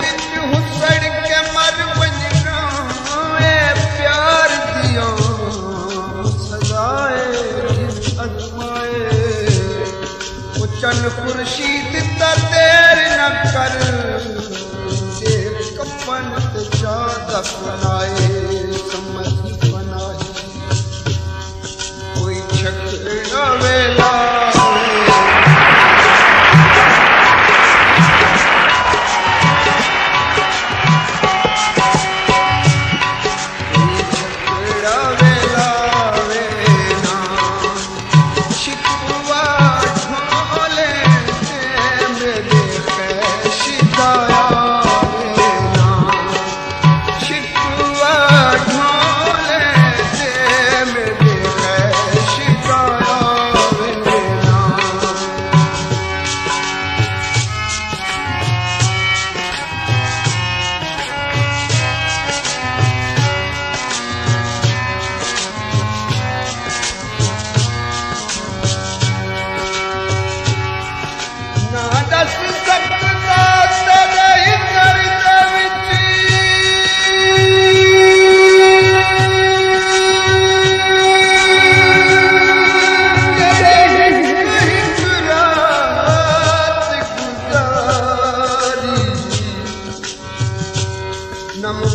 विच हुसड़ के मर वञणो प्यार दियो सजाए अजमाए चन खुर्शीद ता देर न कर कपन ज्यादा बनाए समझ बनाए कोई छकड़ा वेला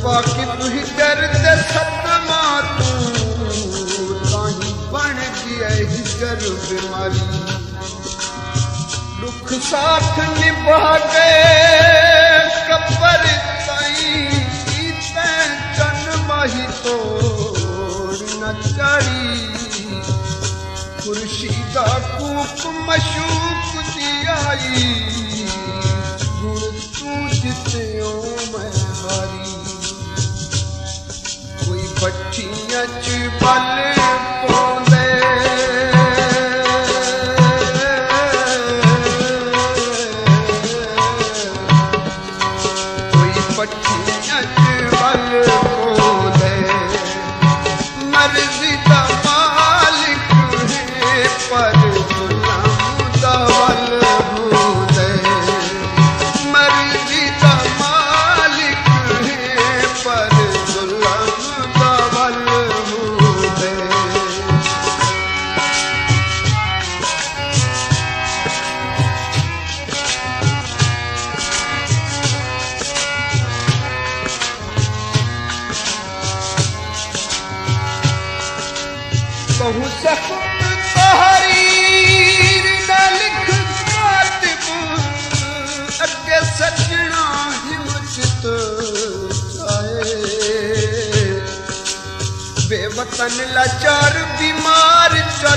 बाकी तू ही दर्द सदमा तू ताही बन गया हिजर बीमारी दुख साथ निभा गए कब्र ताई जन्म ही तोड़ न चढ़ी खुर्शीदा कूक मशूक दियाई गुण तू जित्यो मैं हारी भट्ठियां च बल पौंदे कोई भट्ठियां च बल पौंदे मर्जी दा मालिक है पर गुलाम दा बल होंदे मर्जी दा मालिक है पर बहु सख्त तहरीर न लिख कातिब अगे सजना हिमत आए बेवतन लाचार बीमार च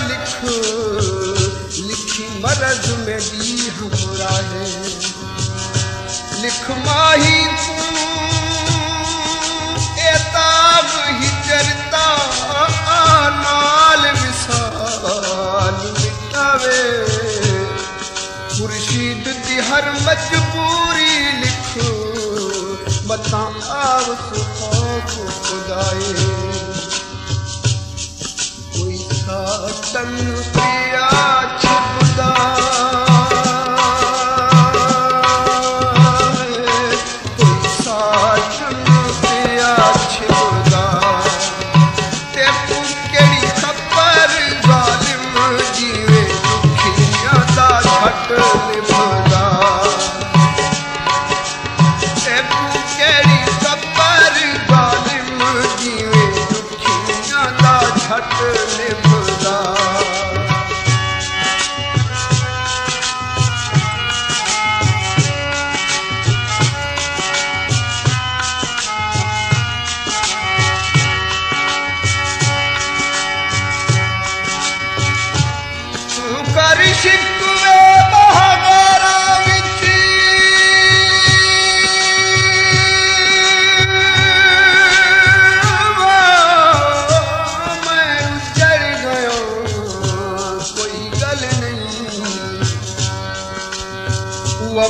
लिखी मरज में दी हमरा है लिख माही एताब हिजरता नाल विसाल मिटावे खुर्शीद दी हर मजबूरी लिखो बता आव सुखाक खुदाए कोई सातन पिया छिपदा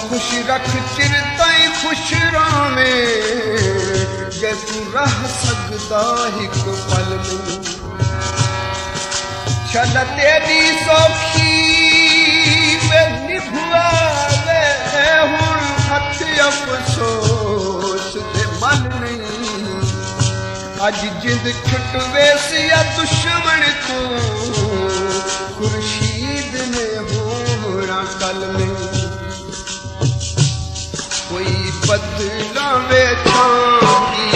खुश रख चिर ताई खुश रावे जे तू रह सकदा हिक पल में चल तेरी सौखी में निभा वे हुण हथ अफसोस फल नहीं। अज जिंद छुटवे सिया दुश्मन को, खुर्शीद ने होना कल नहीं। कोई बदलावे छांगी,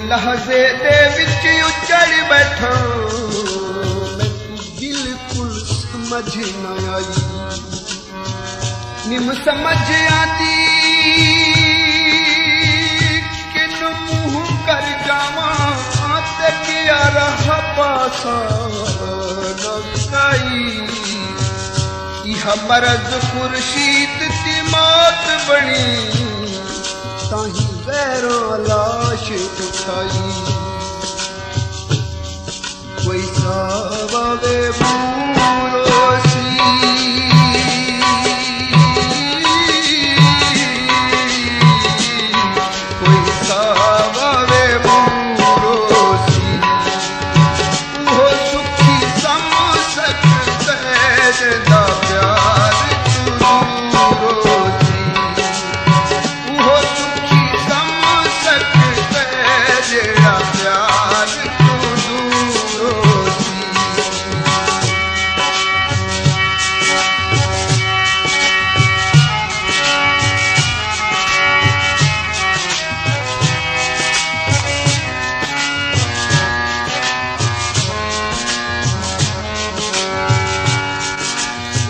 लहजे दे विच उजड़ बैठा, मैं बिल्कुल समझ न आई। निम समझ आती किन मुंह कर जावा, ते किया रहा पासा नकाई। यह मरज खुर्शीद दी मौत बनी, ताही गैरों लाश उठाई। कोई सावे बूरोसी, कोई सावे बूरोसी, वो सुखी सम सकते दा प्यार दूरोसी। वो सुखी सम सकते जेड़ा प्यार दूरोसी।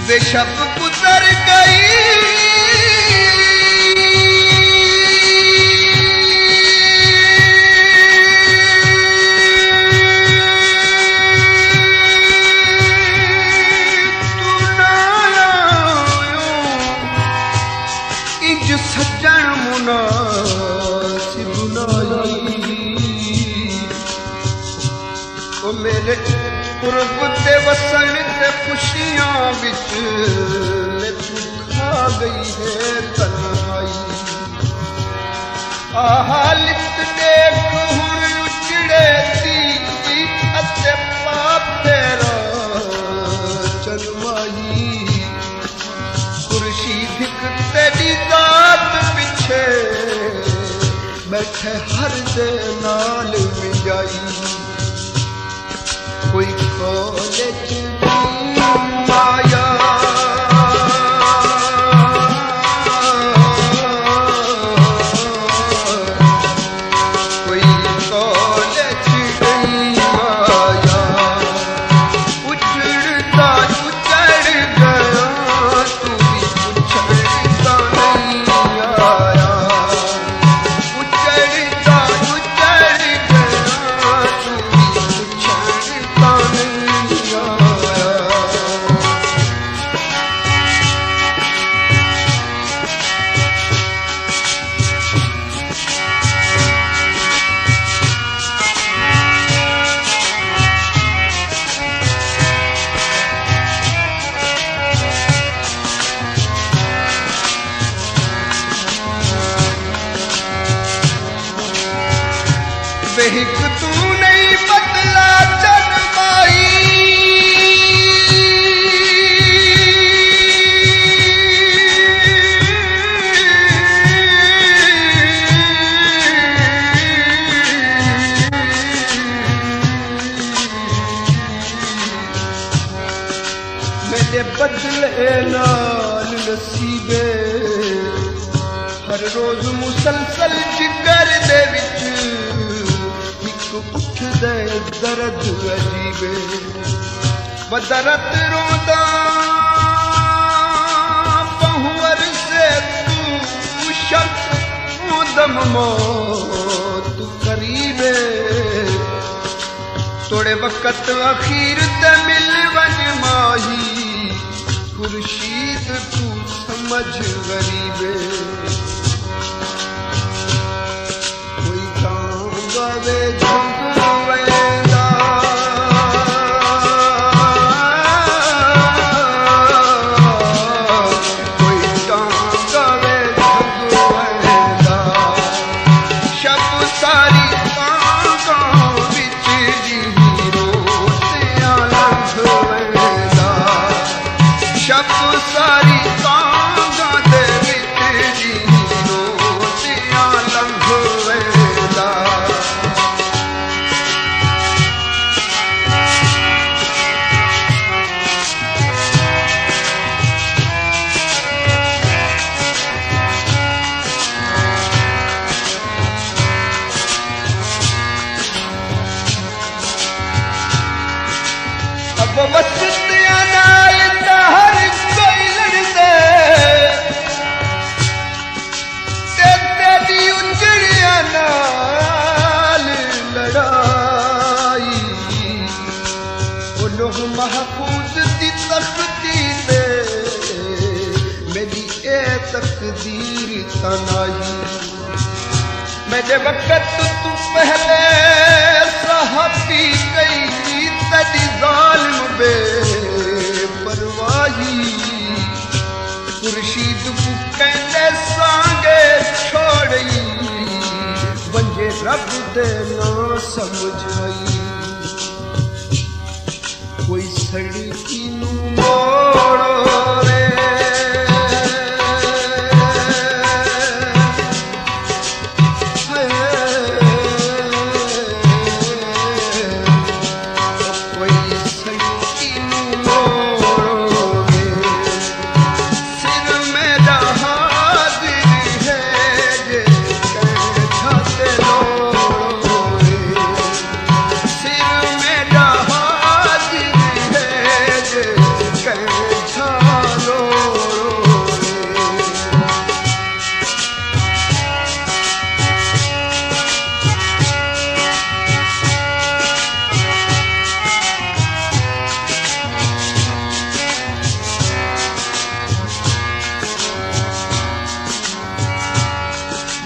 वे शब गुजर गई, तू ना आयो, इंज सज्जन मुनासिब नाई। ओ मेरे कुर्ब ते वसन ते खुशियां विच तू खा गई है तन्हाई। हालत देख हुण उजड़े दी अते पाप तेरा चलवाई। खुर्शीद तेरी जात पिछे बैठे हर दे नाल मिजाई। कोई कॉलेज माया, कोई कॉलेज माया, उजड़ता उजड़ गया, तू भी उछड़ता नहीं आया। उजड़ता उजड़ गया, तू भी उछड़ता नहीं आया। मेरे बदले नाल नसीबे हर रोज मुसलसल जिगर दे विच एक उठदे दर्द अजीबे बदरत रोंदा बहुवर से तू शक दम मौत करीबे थोड़े वक्त अखीर ते मिल वन माही खुर्शीद तू समझ गरीबे कोई काम गवे झुंगवेंदा कोई काम गवे झुंगवेंदा शब सारी महफूज दी तख्ती दे मेरी ए तकदीर तनाही मेरे वक्त तू पहले साहबी कई तदी जालिम बे परवाही खुर्शीद को कहंदे सांगे छोड़ी बंजे रब दे ना समझाई कोई सड़की नू मोड़ो रे कोई सड़की नू मोड़ो रे सिर मेरा हाजिर है जे छाते लोड़ो रे सिर मेरा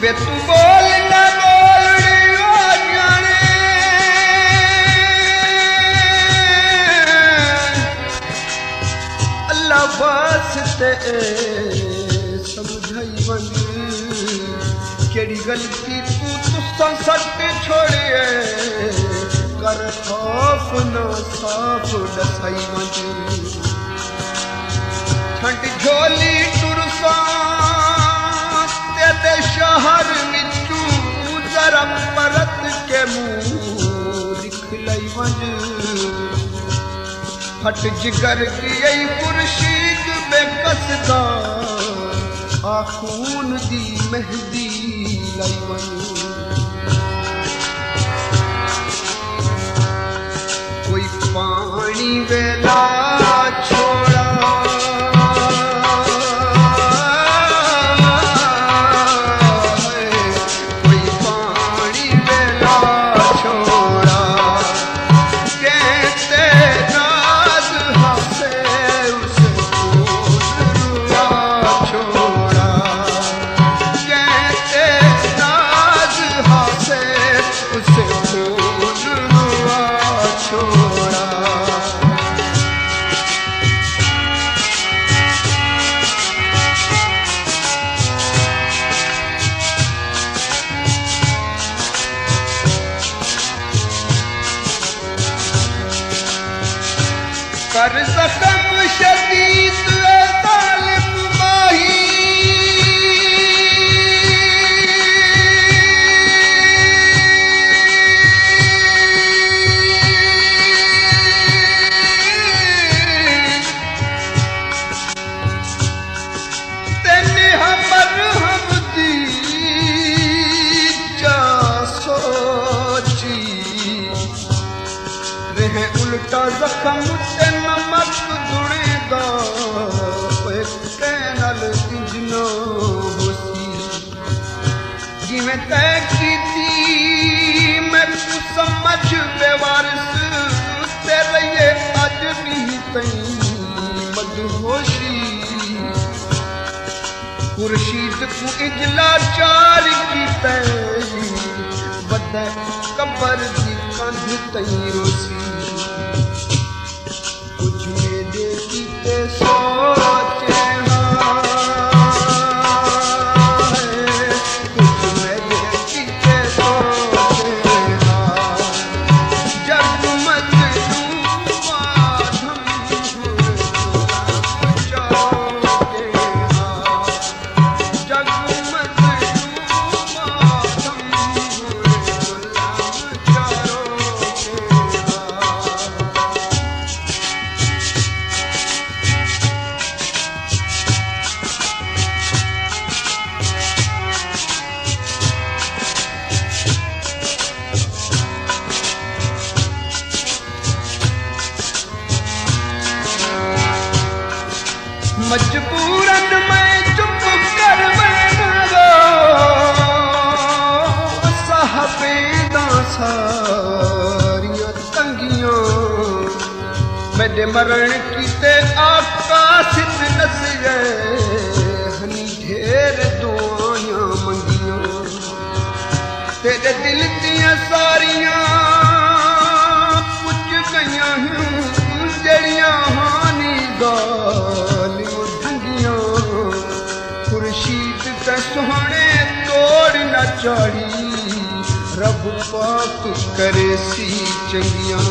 वे तू बोल ना बोलड़ी ओ जाने अल्लाह वास्ते समझाई वन केड़ी गलती तू तुसा सट छोड़िए कर खौफ ना साफ दसाई वन ठंड झोली टुरसा ते शहर विचू जरा परत के मुंह दिखलाई वंज फट जिगर की खुर्शीद बेकसदा आखून दी मेहदी लाई वंज कोई पानी वेला छोड़ा कर जख्म शदीद तालिब माही होशी खुर्शीद को इजला चार की तई बद कबर दी कंध तई रोसी कुछ मेरे कीते सोचे मजबूरन मैं चुप कर बैठा साहबेदा सारियां तंगियां मेरे मरण कीते आकाशित नसिए हनी ढेर दुआयां मंगियां तेरे दिल दियां सारियां पुज गईयां जड़ियां हानी गालियां ढंगियां खुर्शीद ते सुहाने तोड़ न चाड़ी रब पाक करे सी चंगियां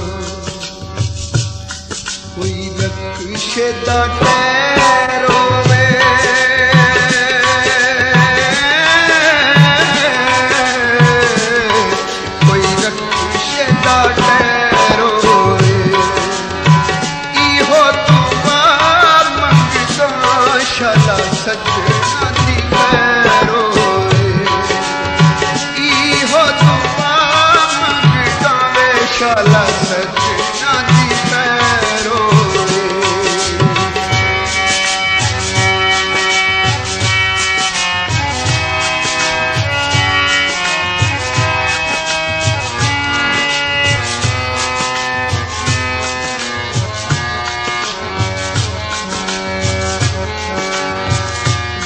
कोई रक्शे दा टैरो वे कोई रक्शे दा टैरो शाला सजना दी पैरो इहो दुआ मंगदा वे शाला सजना दी पैरो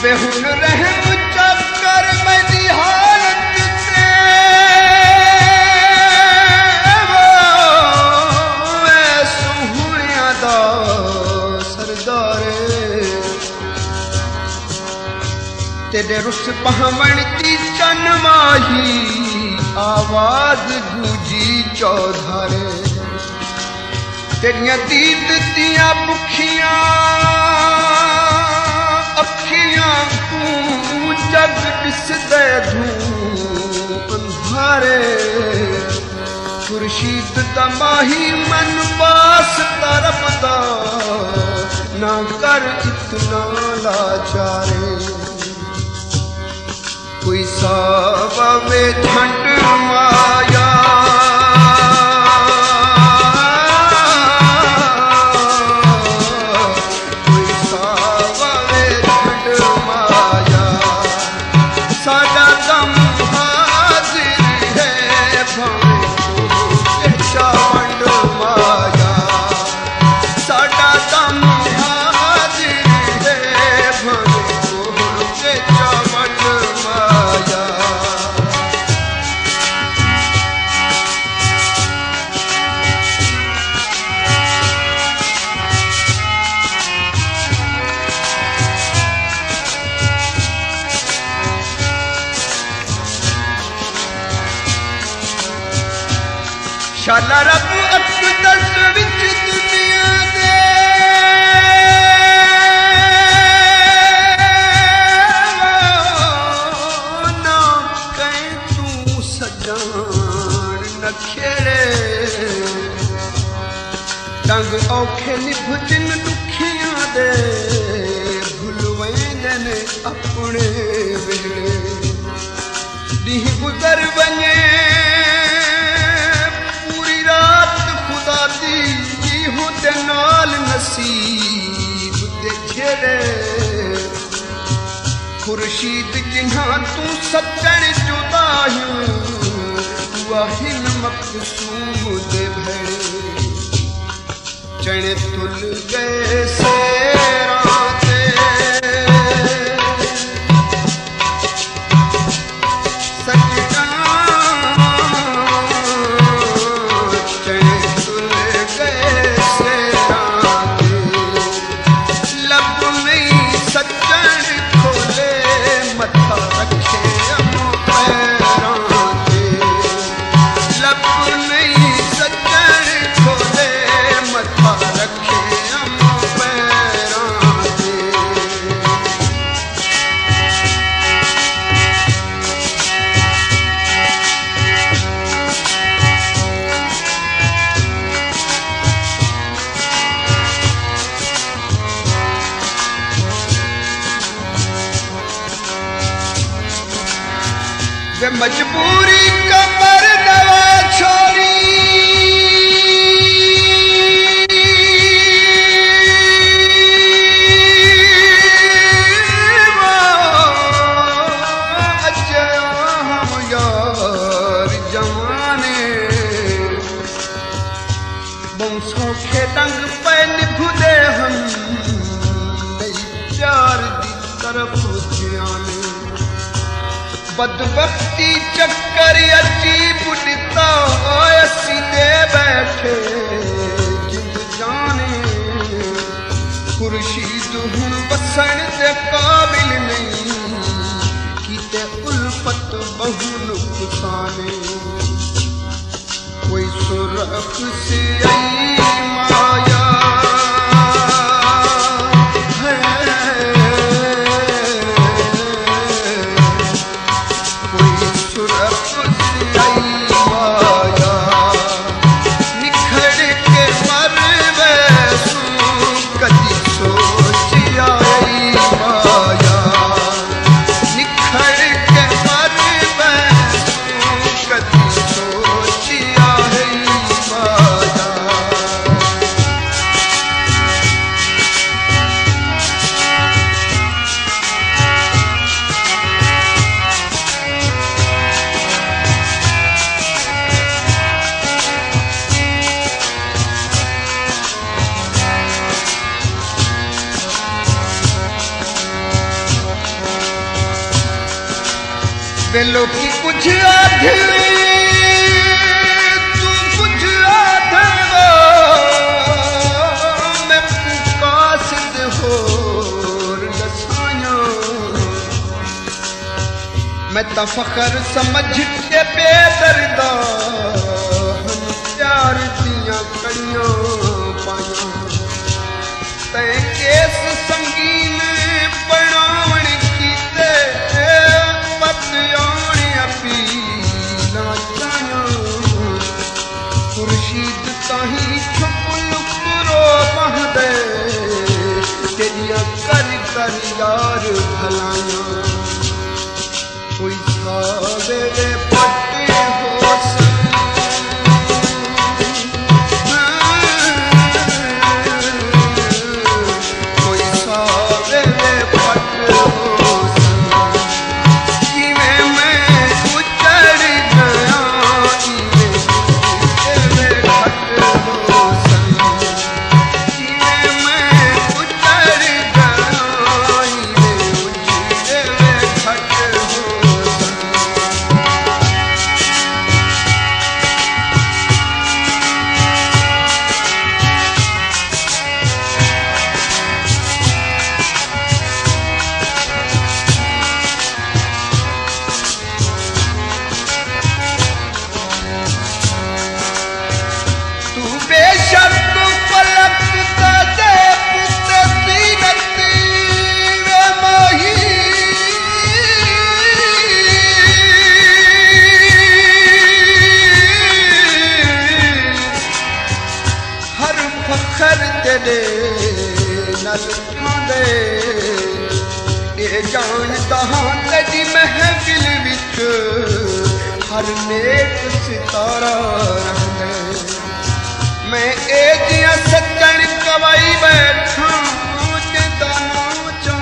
बेहुन रहम चक्कर मेरी हालत से सुहनिया दा सरदारे तेरे रुस पहमण की चन माही आवाज गूंजी चौधारे तेरियां दीद दियां बुखियां अखियां तू जग दिसदे धूं अंधारे खुर्शीद दा माही मन पास तरफदा ना कर इतना लाचारे कोई सावे झंड माया शाला रब अकदस विच दुनिया दे ना कहीं तू सजान न खेड़े टंग औखे निभजन दुखियां दे भुलवेंदे ने अपने वेले ॾींहुं गुज़र वञे नाल नसीब दे छेड़े खुर्शीद जिन्हां तू सजण जुदायूं वाहिन मकसूम दे भेड़े चण तुल गए से वे मजबूरी कमर दवा छोड़ी हम यार जमाने बंसों के डंग पे निभुदे हम नई प्यार दी तरफ जाने बदबख्ती चक्कर अची बुढ़ता सीधे बैठे जिंद जाने खुर्शीद हुन बसन दे काबिल नहीं कीते उल्फत बहु नुकसाने कोई सुरख से आई माया बेलो की कुछ आधे तू कुछ आधे मैं कासिद हो रसाया मैं तो फखर समझ के बेदर्दा प्यार दिया कड़ियां पाया तय केस संगीन बनावण कीते खुर्शीद ताही छुप लुकरो महदे तेरिया कर कर यार भलाया कोई सावे पट्टे हो कोई सावे पट्टे हो जानता तेरी महफिल विच हर नेक सितारा रहने मैं ए जिया सज्जन कवाई बैठा जिंदा नाचा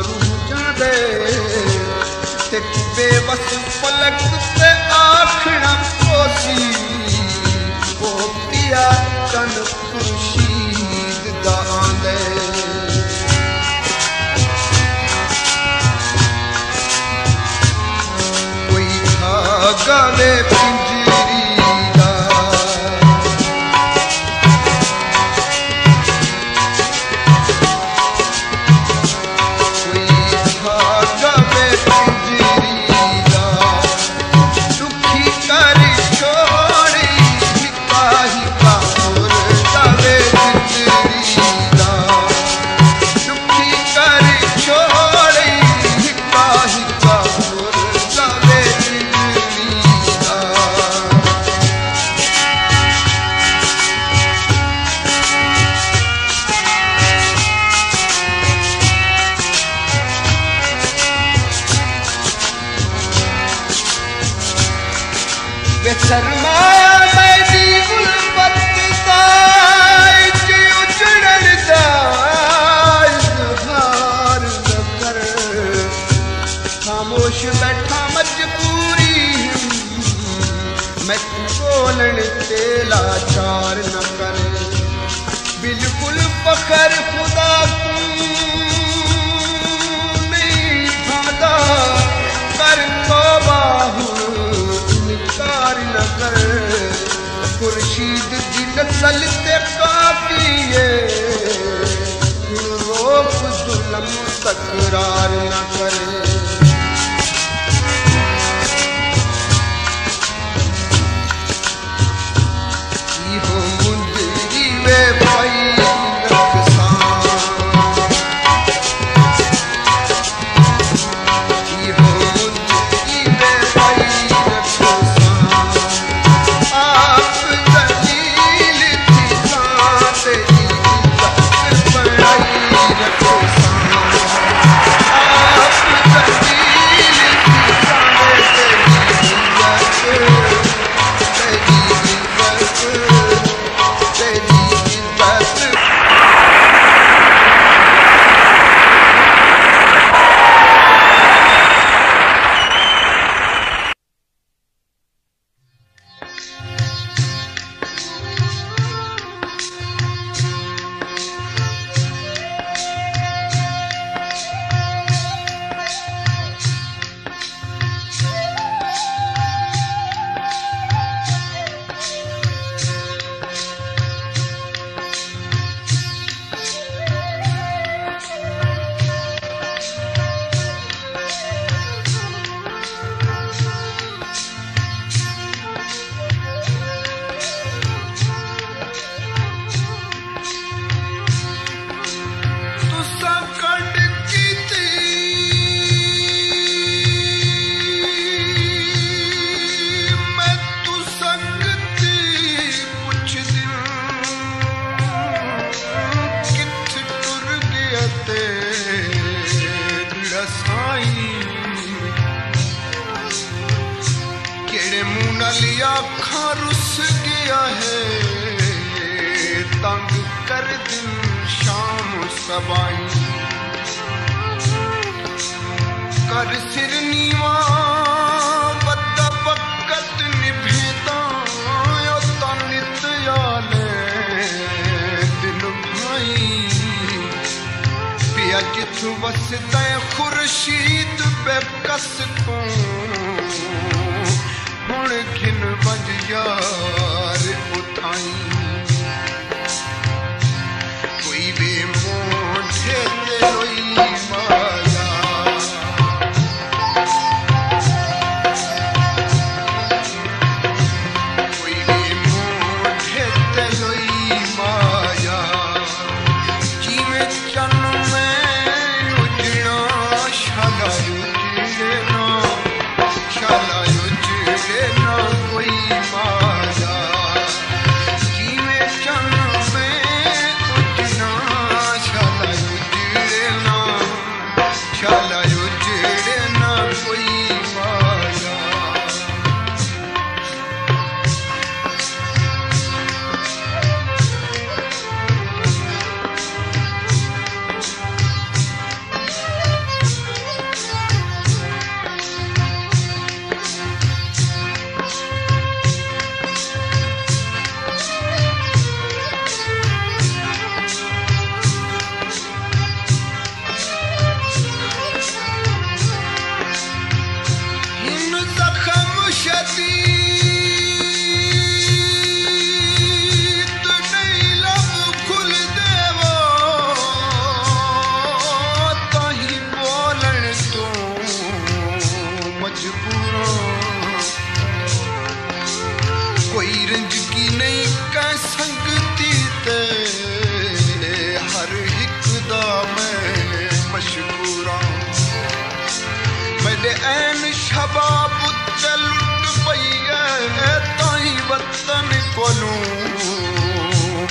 रूजा दे ते बेबस पलक ते आखना कोसी ओ पिया कन खुर्शीद दा आंदे गले पिंजरी दा कोई धागा में पिंजरी दा दुखी कर छोड़ी हिका हिका आखिर खुदा नहीं भादा कर तौबा इनकार न कर खुर्शीद दी नस्ल ते काफिए रोक जुल्म तकरार न करे कर सिर नीवा बद्दा बकत निभेदा नित याले दिन भाई पिया जिथ वसदा खुर्शीद बेकस को हुण घिन बज यार उठाई कोई वे मोढ़े ते रोई माया कोई वे मोढ़े ते रोई माया जीवे चन में उजड़ा शाला उजड़ना शाला उजड़ना कोई माया जीवे चन कोई रंज की नहीं कह संगती ते हर एक दा मैं मशहूरा मेरे ऐन शबाब उत्ते लुट पई है ताई वतन कोलू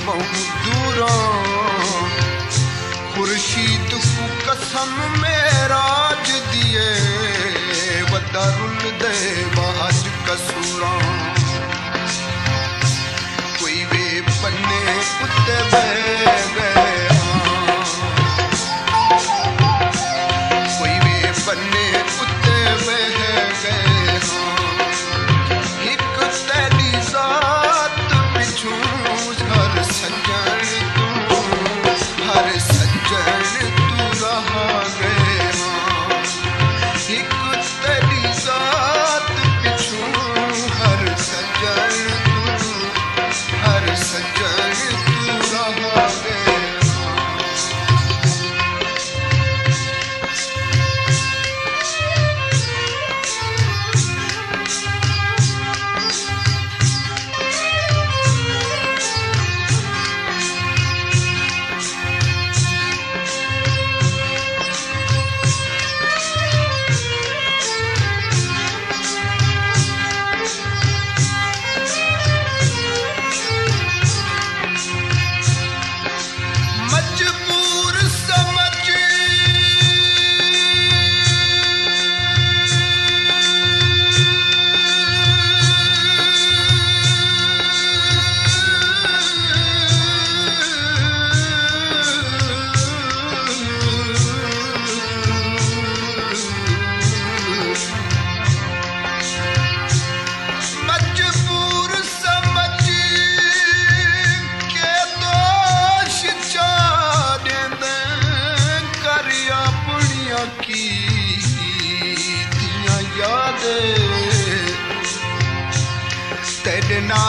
बहुत दूरा खुर्शीद को कसम मेराज दिए वदरुल दे बाज कसूरा कोई वे पन्ने उत्ते बह गए कोई वे पन्ने उत्ते बह गए एक तेरी जात पिछू हर सजन तू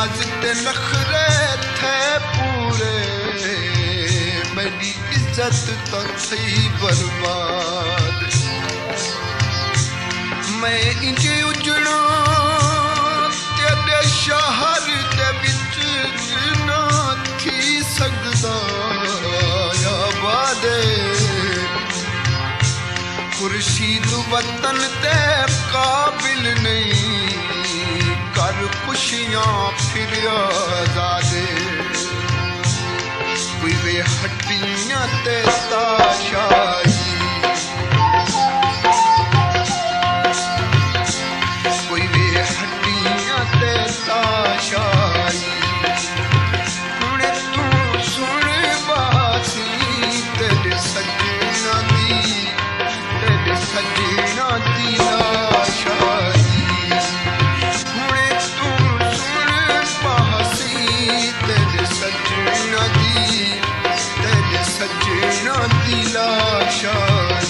नाज ते नखरे थे पूरे मेरी इज्जत तो थी बर्बाद मैं इंजे उजड़ा तेरे शहर दे विच ना थी सकदा या वादे खुर्शीद वतन ते काबिल नहीं कर खुशियां फिर आजादे कोई वे हड्डियां ते ताशाई कोई वे हड्डियां ते ताशाई हुण तू सुन बासी तेरे सजना दी लाशाई हुणे तू सुन पासी तेरे सजना दी लाशाई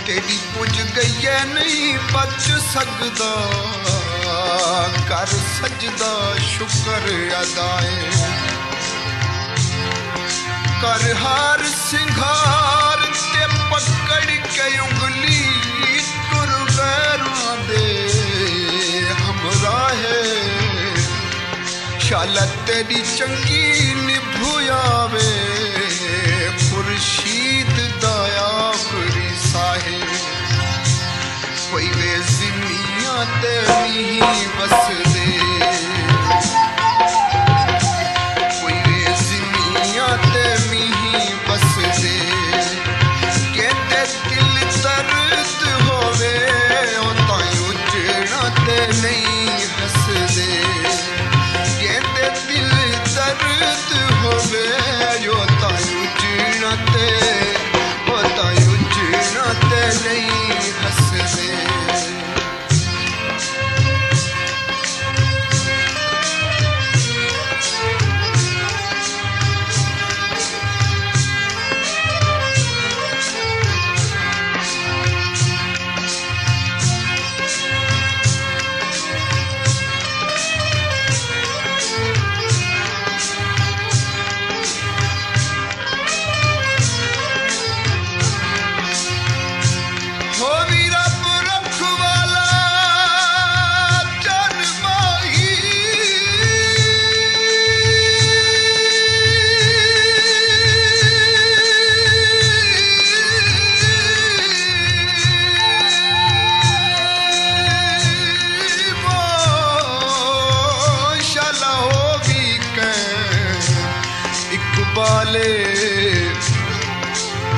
तेरी पुज गई है नहीं बच सकदा कर सजदा शुक्र अदाए कर हार सिंगार ते पकड़ के उंगली तुर गैरों दे हमरा है शाला तेरी चंगी निभुयावे खुर्शीद दया बरी साहे कोई वे जिन्नियां ते नहीं बस दे कोई वे जिन्नियां ते नहीं बस दे कहते दिल दर्द होवे ओ ताई उजड़ा ते नहीं हंस दे कहते दिल दर्द होवे यो ताई उजड़ा ते नहीं हंस दे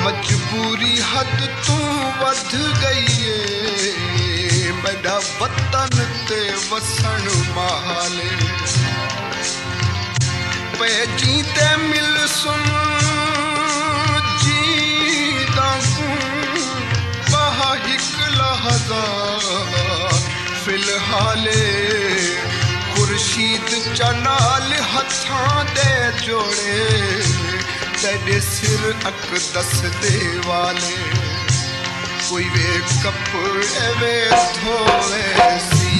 मजबूरी हद तू वध गई है मेरा वतन ते वसन महाले पे जीते मिल सुन जीदा बहाहिक लहजा फिलहाले खुर्शीद चनाल हथां दे जोड़े तेरे सिर अकदस दे वाले कोई वे कपड़े वे धोवे सी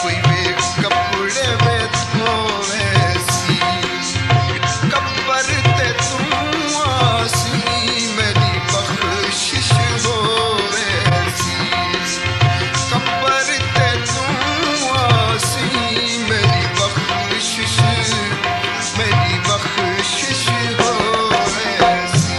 कोई वे कपड़े वे धोवे सी कब्र ते तू आसी मेरी बख्शिश होवे सी कब्र ते तू आसी मेरी बख्शिश हो ऐसी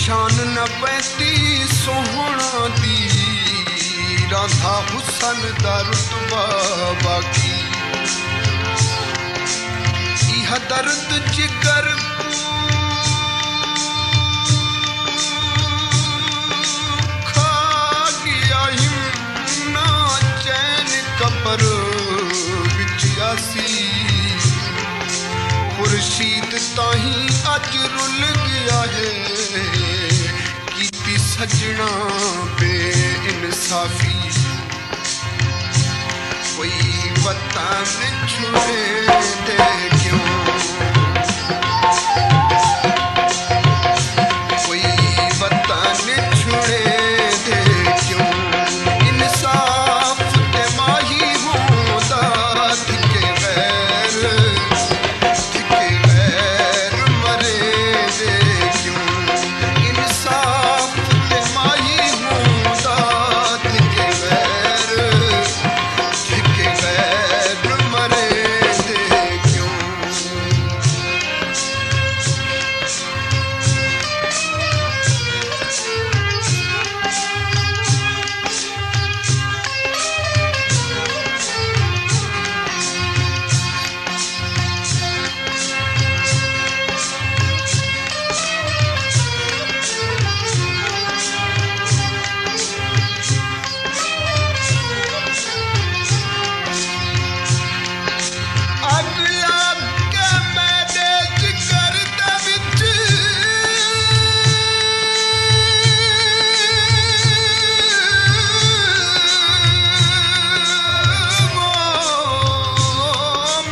शान न पैती सोहना दी राधा हुसन दा रुतबा बाकी इह दर्द जिगर खा गया ना चैन कबर विच आसी खुर्शीद ताही अज रुल गया है कीती सजना बे इंसाफी कोई वतन छुड़े दे क्यों कोई वतन छुड़े दे क्यों इंसाफ के माही होता के गैर मरे दे क्यों इंसाफ के माही होता के गैर मरे दे क्यों अगला के मेरे जिगर दे विच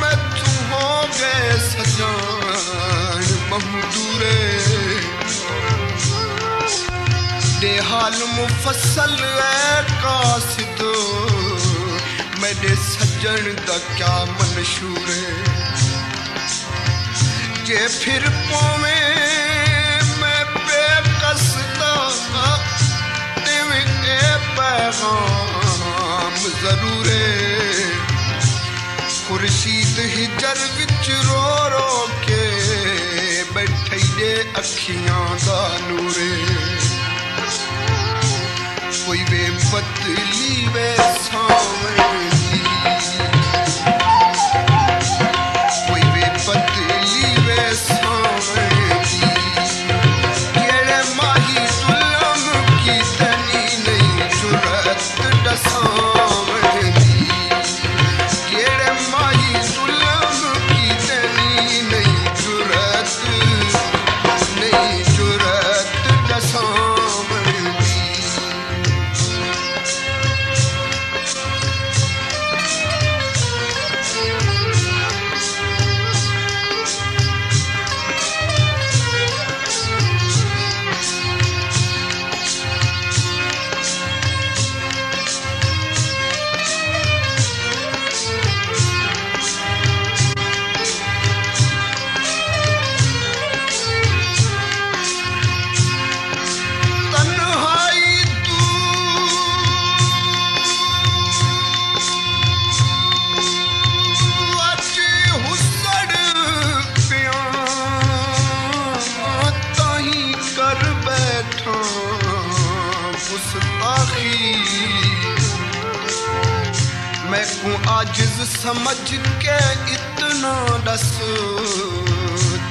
मैं तू हो गए सजान महदूरे दे हाल मुफसल है कासिद मेरे सज्जन दा क्या मंशूर है जे फिर पावे मैं बेकसदा तेवे ए पैगाम जरूर है खुर्शीद हिजर विच रो रो के बैठे दे अखियां दा नूर है कोई वे बदली वे सावनी कोई वे बदली वे सावनी केड़े माही जुल्म की तनी नहीं जुरत दसावनी केड़े माही जुल्म की तनी नहीं जुरत दसावनी मैं को आजिज समझ के इतना दस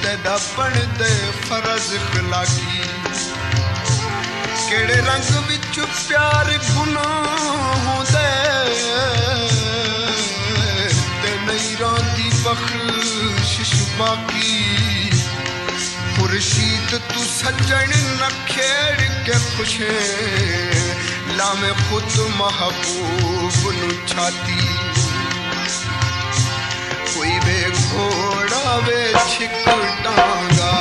तेरा बन दे फर्ज खिलाकी केड़े रंग विच प्यार गुनाह होंदे ते नहीं रांदी बख्शिश बाकी खुर्शीद तू सज्जन न खेड़ के खुशे लामे खुद महबूब नु छाती कोई वे घोड़ा वे छिक टांगा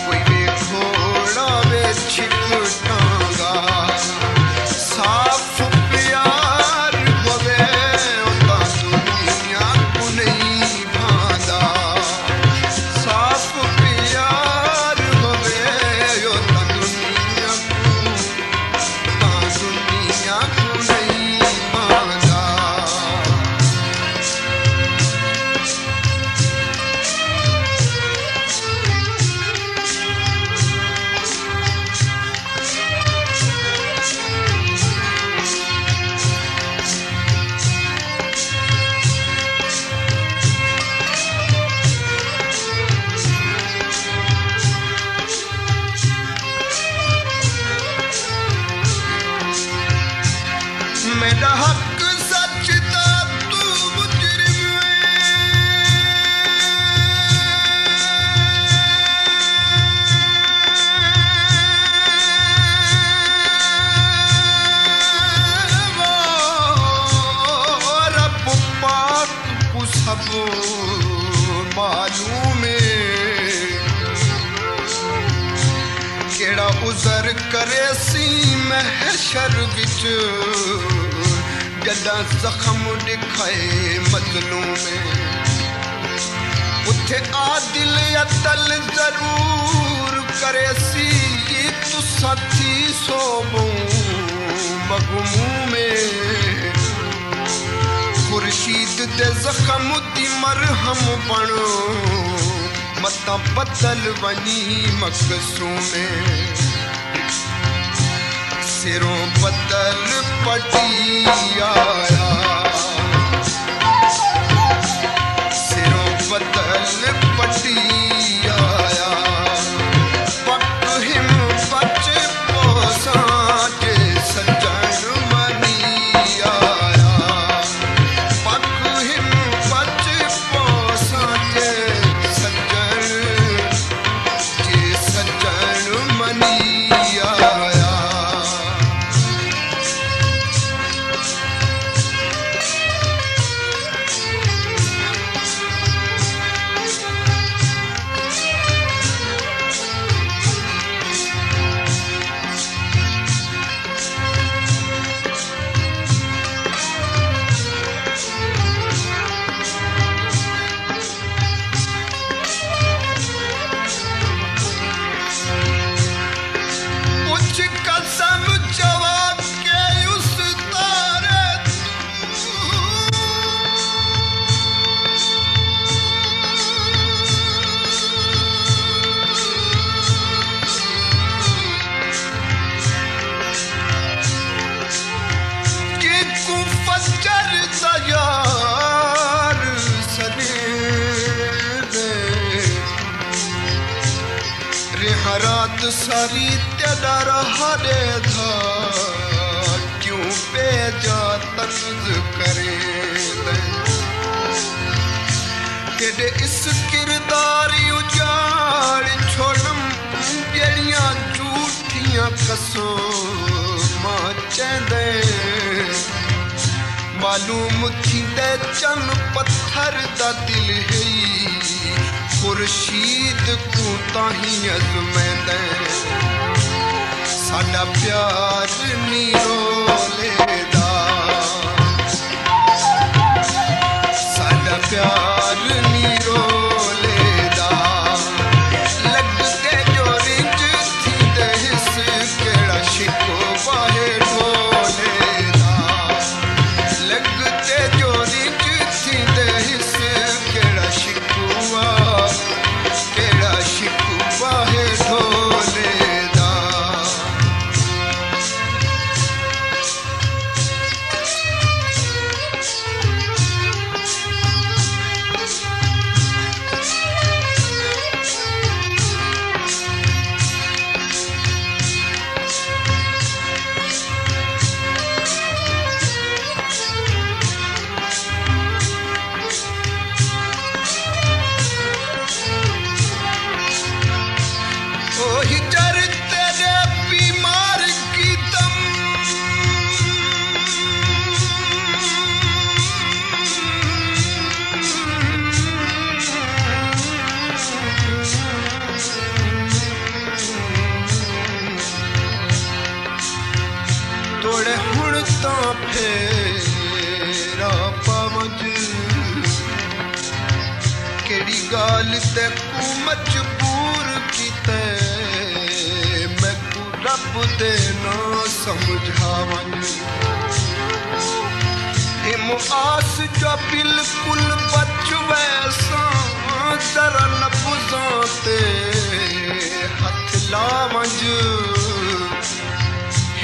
कोई वे घोड़ा वे छिक टांगा साफ प्यार होवे ओता दुनिया को नहीं भांदा साफ प्यार होवे ओता दुनिया को नहीं भांदा गुजर करे सी महशर विच जदा जख्म दिखाए मजलूम उथे आदिल अतल जरूर करे सी तू साथी सोबू मगमूम खुर्शीद दे जख्म दी मरहम बनो मता बदल वनी मकसूमे सिरों बदल पटी आया सिरों बदल पटी आया पक हिम बच पोसा के सजन मनी आया पक हिम बच पोसा के सजन मनी आया रात सारी तेरा रहा रे था क्यों बेजा तंज करे तेरे इस किरदारी उजाड़ छोड़म जड़ियां झूठियां कसम चंदे मालूम थी दे चन पत्थर दा दिल है खुर्शीद को ताही अज़मैंदे साडा प्यार नी रोलेदा साडा प्यार नी रोलेदा लगदे जो रिंज थी दे हिस केड़ा शिको बाहे ढोलेदा लगदे जो रिंज थी दे हिस केड़ा शिकुआ केड़ा शिकुआ है ढोलेदा तोड़े हुण तां फेरा पवज केड़ी गाल ते कू मजबूर कीते मैं कू रब दे ना समझावन ए मुआस जो बिल्कुल बच वैसा जरा लफ्ज़ां ते हथ लावंज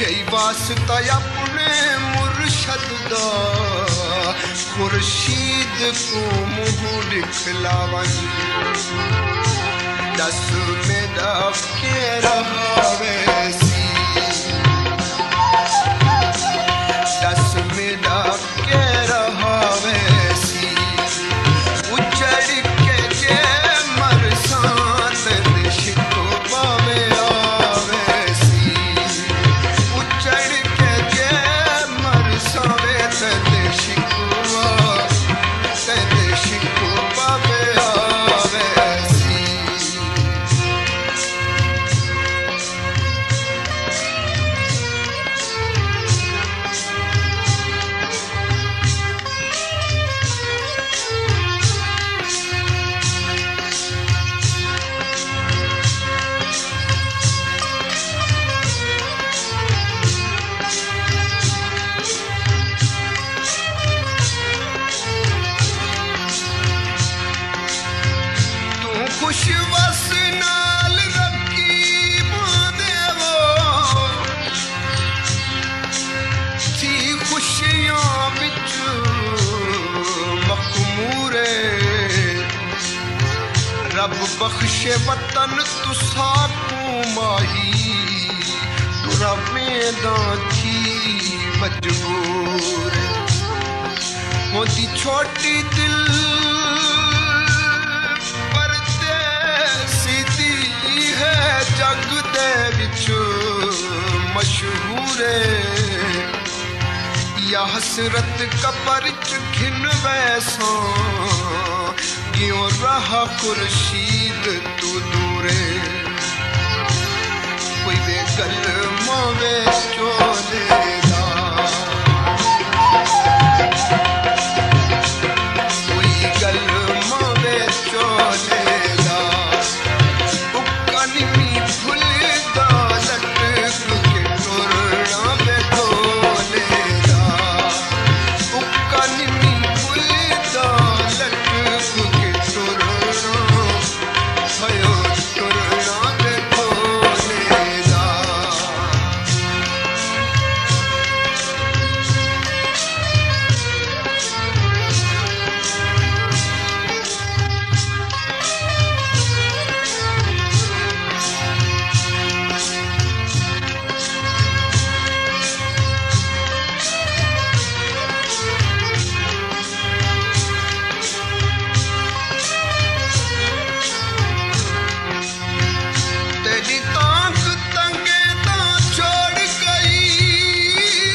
यही वास्ता अपने मुर्शद दा खुर्शीद को मुँह दिखलावन दस मेरा के रहा वैसी दस मेरा के रहा वैसी उजड़ के जे मरसात शिको पावे आवेसी उजड़ के जे मरसावे ते शिको पावे आवेसी खुश वस नाल रखी देवो थी खुशियां विच मखमूरे रब बख्शे वतन तुसा को माही तुरा वेदा थी मजबूर होती छोटी दिल परदेसी दी है जग दे विच मशहूर या हसरत कबर च घिन वैसा क्यों रहा खुर्शीद तू दूरे कोई वे गल मावे चोले कोई गल मावे चोले उकनी फुल दौलत के टुरना वे ढोले उकनी फुल दौलत के टुरना भयो टुरना वे ढोले तेरी ताक तंगे ता छोड़ गई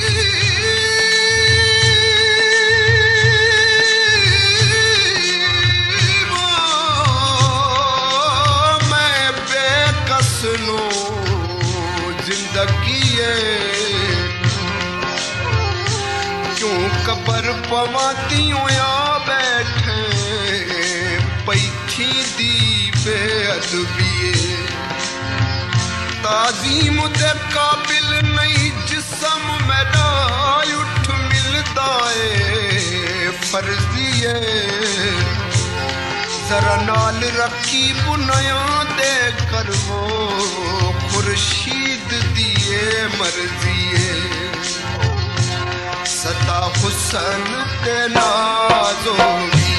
वो मैं बेकस नो जिंदगी क्यों कबर पवातियों या बैठे पैथी दी बेअदबी ताजीम दे काबिल नहीं जिसम मेरा उठ मिलदा है फर्जिए जरा नाल रखी बुनाया दे कर वो खुर्शीद दिए मर्जिए सदा हुसन ते नाज़ोगी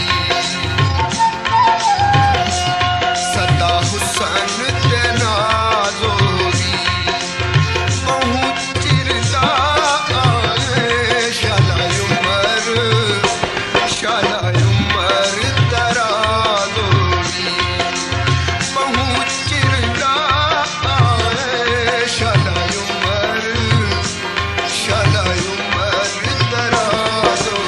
सदा हुसन ते नाज़ोगी पहुँचिरदा आए शाला उमर दराज़ोगी पहुँचिरदा आए शाला उमर दराज़ोगी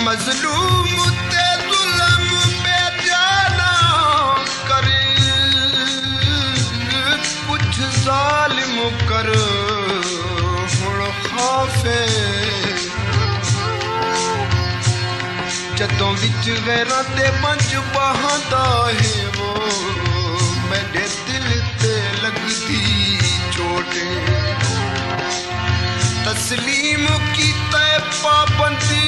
मजलूम ते जुल्म पे जाना करे कुछ जालिम कर हुण खाफे जदों विच गैरां ते पंज बहांदा है वो मेरे दिल ते लगदी चोटे तस्लीम की तय पाबंदी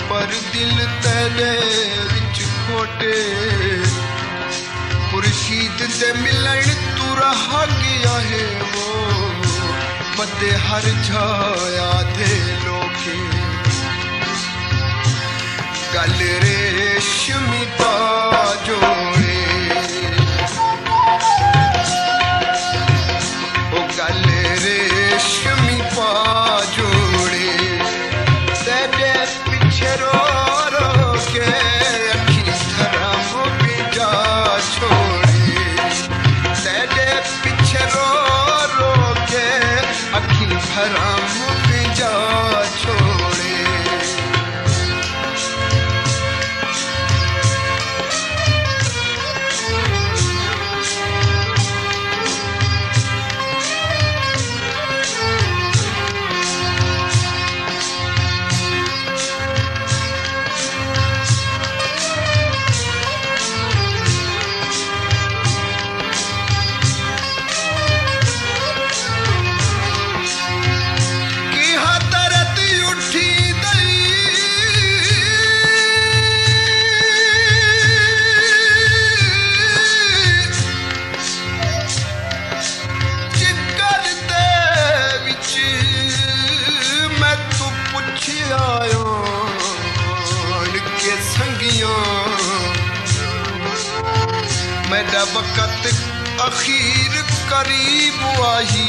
पर दिल तेरे विच खोटे खुर्शीद दे मिलन तू रहा गया है वो मदे हर छाया थे लोके गल रेशमी जोड़े गल रेशमी जोड़े तेरे पीछे रो रो के अखी धर्म बिजा छोड़े तेरे पीछे रो रो के अखी धर्म बिजा छोड़े मेरा वक़्त अखीर करीब आई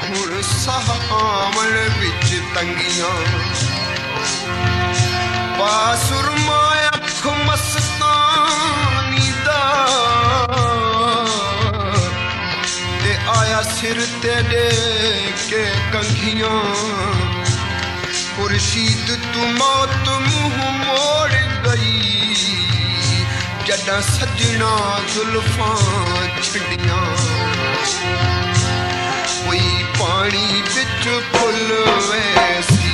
हुण सह आवन विच तंगियां बासुरमा अख मस्तानी दा ते आया सिर तेरे के कंघियां खुर्शीद तू मौत मुँह मोड़ गई जदा सजना जुल्फां छड़ियां कोई पानी बिच फुल वैसी